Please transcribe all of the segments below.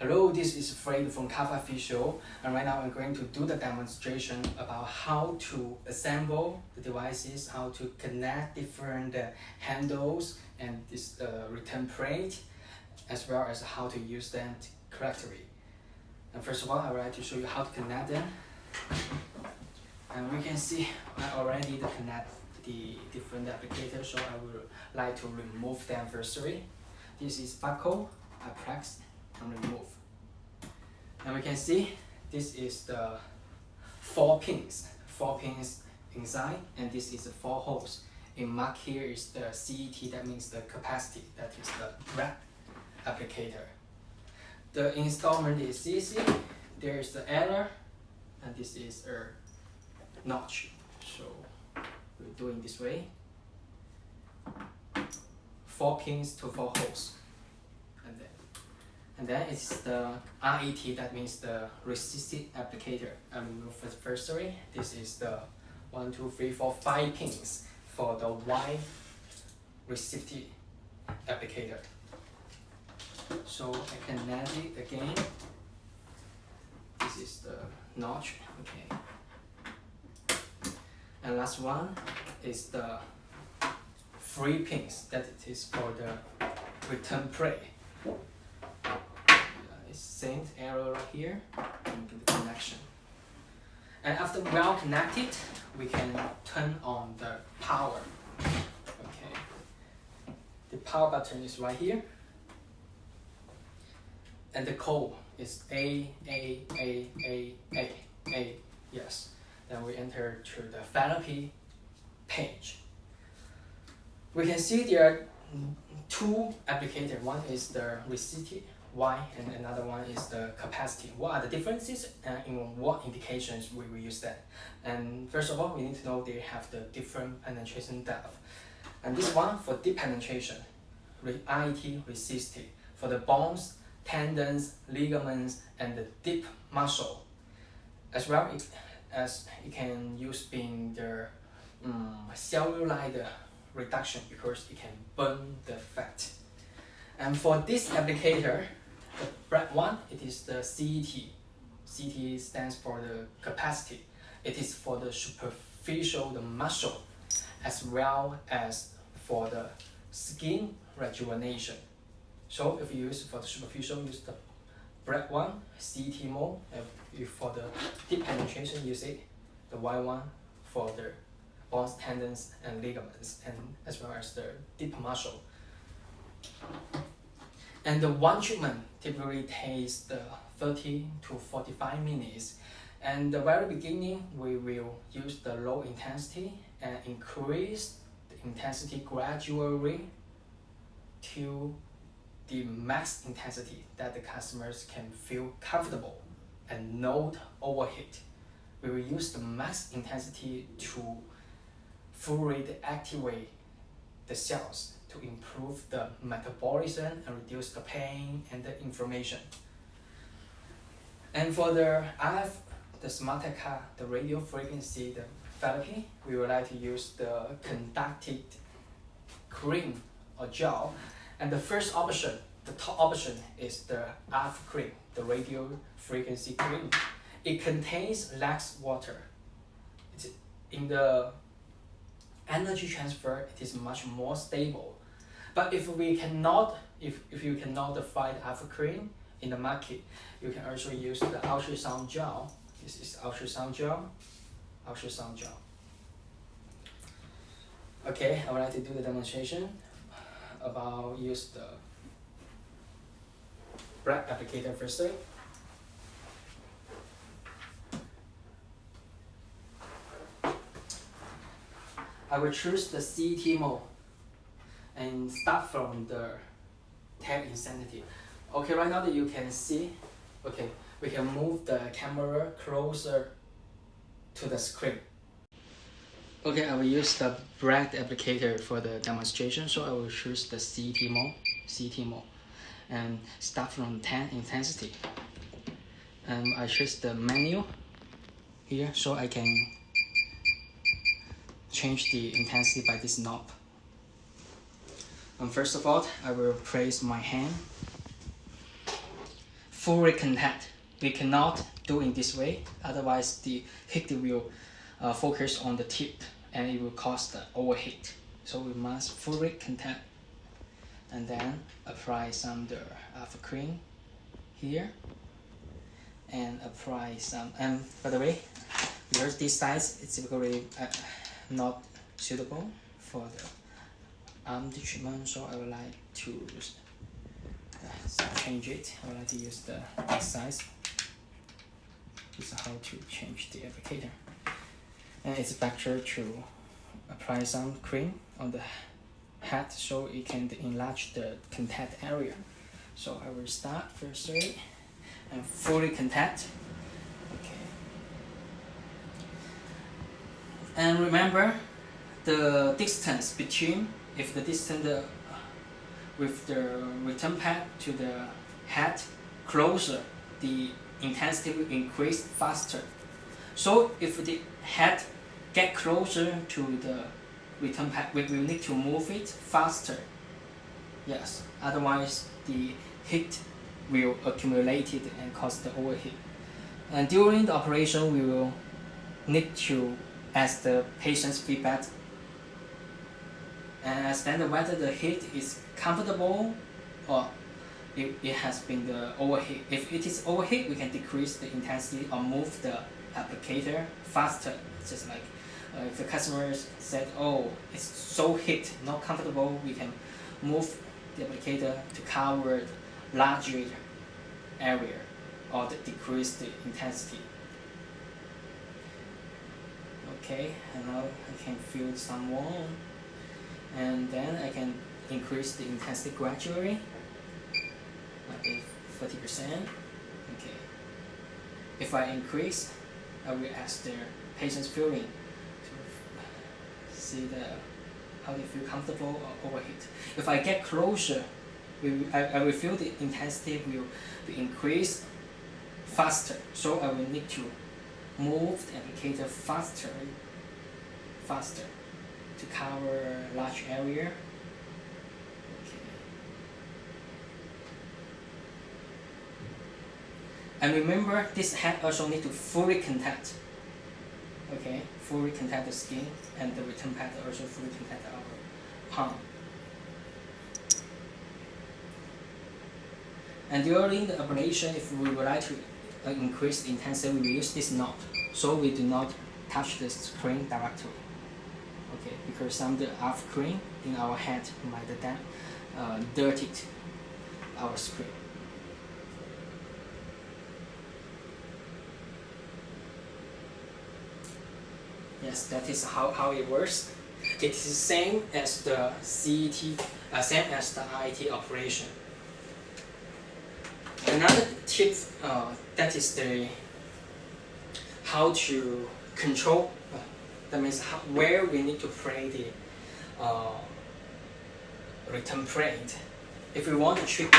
Hello, this is Fred from KAPHAPHYSIO, and right now I'm going to do the demonstration about how to assemble the devices, how to connect different handles and this return plate, as well as how to use them correctly. And first of all, I would like to show you how to connect them. And we can see I already connect the different applicators, so I would like to remove them firstly. This is buckle, I press and remove. And we can see this is the 4 pins inside, and this is the 4 holes. In mark here is the CET, that means the capacity, that is the breadth applicator. The installment is easy. There is the error, and this is a notch. So we're doing this way. 4 pins to 4 holes. And then it's the RET, that means the resistive applicator. I remove firstly. This is the 1, 2, 3, 4, 5 pins for the Y resistive applicator. So I connect it again. This is the notch, okay. And last one is the 3 pins, that it is for the return plate. Same arrow right here, and the connection. And after well connected, we can turn on the power. Okay. The power button is right here. And the code is A. Yes. Then we enter to the therapy page. We can see there are 2 applicators. One is the resistive Y, and another one is the capacity. What are the differences and in what indications we will use that? And first of all, we need to know they have the different penetration depth. And this one for deep penetration, RET resistive, for the bones, tendons, ligaments, and the deep muscle. As well as it can use being the cellulite reduction, because it can burn the fat. And for this applicator, the black one, it is the CET. CET stands for the capacity. It is for the superficial, the muscle, as well as for the skin rejuvenation. So if you use for the superficial, use the black one, CET mode. If for the deep penetration, use it, the white one for the bones, tendons, and ligaments, and as well as the deep muscle. And the one treatment typically takes the 30 to 45 minutes. And the very beginning, we will use the low intensity and increase the intensity gradually to the max intensity that the customers can feel comfortable and not overheat. We will use the max intensity to fully activate the cells, to improve the metabolism and reduce the pain and the inflammation. And for the RF, the smart Tecar, the radio frequency, the therapy, we would like to use the conducted cream or gel. And the first option, the top option, is the RF cream, the radio frequency cream. It contains less water. It's in the energy transfer, it is much more stable. But if you cannot find RF cream in the market, you can also use the ultrasound gel. This is ultrasound gel. Okay, I would like to do the demonstration about use the black applicator firstly. I will choose the CET mode and start from the tap insanity. Okay, right now that you can see, okay, we can move the camera closer to the screen. Okay, I will use the black applicator for the demonstration, so I will choose the CET mode, and start from 10 intensity. And I choose the menu here, so I can change the intensity by this knob. And first of all, I will place my hand fully contact. We cannot do in this way, otherwise the heat will focus on the tip and it will cause the overheat. So we must fully contact and then apply some the alpha cream here and apply some, and by the way, because this size is typically not suitable for the arm treatment, so I would like to change it. I would like to use this size. This is how to change the applicator. And it's better to apply some cream on the head so it can enlarge the contact area. So I will start firstly and fully contact. Okay. And remember the distance between, if the distance with the return pad to the head closer, the intensity will increase faster. So if the head get closer to the return pad, we will need to move it faster. Yes, otherwise the heat will accumulate it and cause the overheat. And during the operation, we will need to ask the patient's feedback and understand whether the heat is comfortable or it has been the overheat. If it is overheat, we can decrease the intensity or move the applicator faster. It's just like if the customer said, oh, it's so heat, not comfortable, we can move the applicator to cover larger area or decrease the intensity. Okay, and now I can feel some warm, and then I can increase the intensity gradually, like 30%. Okay. If I increase, I will ask the patient's feeling to see how they feel comfortable or overheat. If I get closer, I will feel the intensity will increase faster. So I will need to move the applicator faster to cover large area. Okay. And remember, this head also need to fully contact. Okay, fully contact the skin, and the return pad also fully contact our palm. And during the ablation, if we would like to increase the intensity, we will use this knot, so we do not touch the screen directly. Okay, because some of the alpha cream in our head might dirty our screen. Yes, that is how it works. It is the same as the CET, same as the RIT operation. Another tip, that is the how to control. That means where we need to play the return plate. If we want to treat,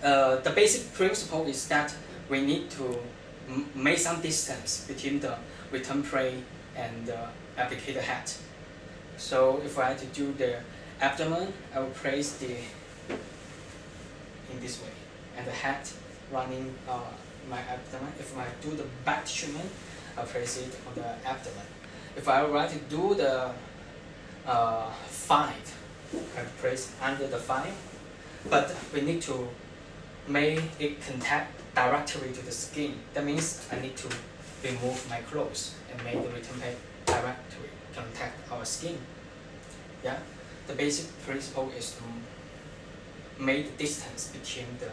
the basic principle is that we need to make some distance between the return plate and the applicator head. So if I had to do the abdomen, I will place in this way, and the head running my abdomen. If I do the back treatment, I'll place it on the abdomen. If I would like to do the fine, I place under the fine, but we need to make it contact directly to the skin. That means I need to remove my clothes and make the return plate directly contact our skin. Yeah, the basic principle is to make the distance between the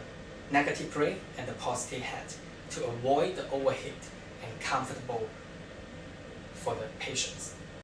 negative plate and the positive head to avoid the overheat and comfortable for the patients.